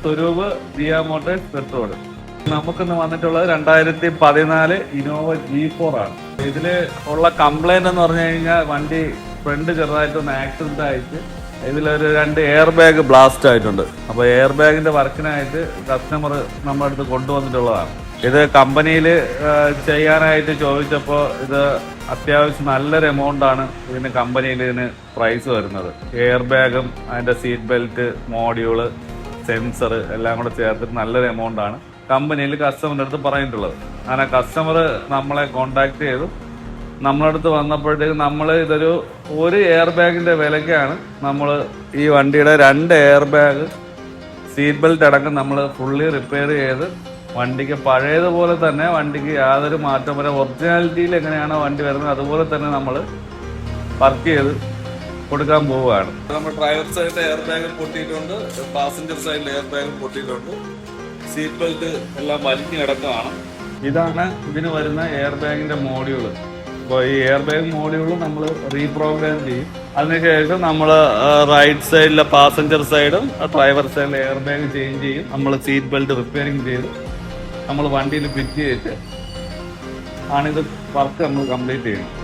Swarup Diya Motors petrol. നമുക്കിന്ന് വന്നിട്ടുള്ളത് 2014 Innova G4 ആണ്. ഇതില് ഉള്ള കംപ്ലൈന്റ് എന്ന് പറഞ്ഞു കഴിഞ്ഞാൽ വണ്ടി ഫ്രണ്ട് ചെറുതായിട്ടൊന്ന് ആക്സിഡന്റ് ആയിട്ട് ഇതിലൊരു 2 എയർ ബാഗ് ബ്ലാസ്റ്റ് ആയിട്ടുണ്ട്. അപ്പോൾ എയർ ബാഗിന്റെ വർക്കിനായിട്ട് കസ്റ്റമർ നമ്മുടെ അടുത്ത് കൊണ്ടുവന്നിട്ടുള്ളതാണ്. ഇത് കമ്പനിയിൽ ചെയ്യാനായിട്ട് ചോദിച്ചപ്പോൾ ഇത് അത്യാവശ്യം നല്ലൊരു എമൗണ്ട് ആണ് ഇതിന് കമ്പനിയിൽ ഇതിന് പ്രൈസ് വരുന്നത്. എയർ ബാഗും അതിന്റെ സീറ്റ് ബെൽറ്റ്, മോഡ്യൂള്, സെൻസർ എല്ലാം കൂടെ ചേർത്തിട്ട് നല്ലൊരു എമൗണ്ട് ആണ് കമ്പനിയിൽ കസ്റ്റമറിന്റെ അടുത്ത് പറഞ്ഞിട്ടുള്ളത്. അങ്ങനെ കസ്റ്റമർ നമ്മളെ കോണ്ടാക്ട് ചെയ്തു. നമ്മളടുത്ത് വന്നപ്പോഴത്തേക്ക് നമ്മൾ ഒരു എയർ ബാഗിന്റെ വിലക്കാണ് നമ്മൾ ഈ വണ്ടിയുടെ 2 എയർ ബാഗ്, സീറ്റ് ബെൽറ്റ് അടക്കം നമ്മൾ ഫുള്ളി റിപ്പയർ ചെയ്ത് വണ്ടിക്ക് പഴയതുപോലെ തന്നെ, വണ്ടിക്ക് യാതൊരു മാറ്റം വരെ ഒറിജിനാലിറ്റിയിൽ എങ്ങനെയാണോ വണ്ടി വരുന്നത് അതുപോലെ തന്നെ നമ്മൾ വർക്ക് ചെയ്ത് കൊടുക്കാൻ പോവുകയാണ്. നമ്മൾ ഡ്രൈവർ സൈഡിൽ എയർ ബാഗ് പൊട്ടിയിട്ടുണ്ട്, പാസഞ്ചർ സൈഡിൽ എയർ ബാഗ് പൊട്ടിയിട്ടുണ്ട്, സീറ്റ് ബെൽറ്റ് എല്ലാം വലിഞ്ഞു കിടക്കുകയാണ്. ഇതാണ് ഇതിന് വരുന്ന എയർ ബാഗിന്റെ മോഡ്യൂള്. അപ്പോൾ ഈ എയർ ബാഗ് മോഡ്യൂള് നമ്മൾ റീപ്രോഗ്രാം ചെയ്യും. അതിനുശേഷം നമ്മൾ റൈറ്റ് സൈഡിലെ പാസഞ്ചർ സൈഡും ഡ്രൈവർ സൈഡിലെ എയർ ബാഗ് ചേഞ്ച് ചെയ്യും. നമ്മൾ സീറ്റ് ബെൽറ്റ് റിപ്പയറിങ് ചെയ്ത് നമ്മൾ വണ്ടിയിൽ ഫിറ്റ് ചെയ്തിട്ട് ആണിത് വർക്ക് നമ്മൾ കംപ്ലീറ്റ് ചെയ്യുന്നത്.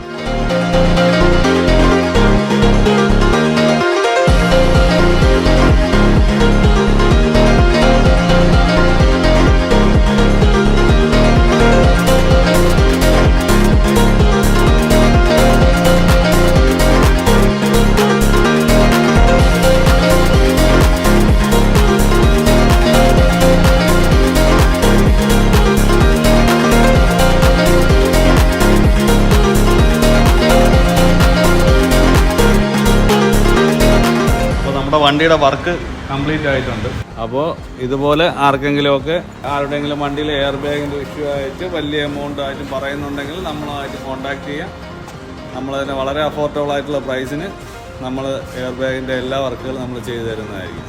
നമ്മുടെ വണ്ടിയുടെ വർക്ക് കംപ്ലീറ്റ് ആയിട്ടുണ്ട്. അപ്പോൾ ഇതുപോലെ ആർക്കെങ്കിലുമൊക്കെ ആരുടെയെങ്കിലും വണ്ടിയിൽ എയർ ബാഗിൻ്റെ ഇഷ്യൂ ആയിട്ട് വലിയ എമൗണ്ട് ആയിട്ട് പറയുന്നുണ്ടെങ്കിൽ നമ്മളായിട്ട് കോൺടാക്ട് ചെയ്യാം. നമ്മളതിന് വളരെ അഫോർഡബിൾ ആയിട്ടുള്ള പ്രൈസിന് നമ്മൾ എയർ ബാഗിൻ്റെ എല്ലാ വർക്കുകളും നമ്മൾ ചെയ്തു തരുന്നതായിരിക്കും.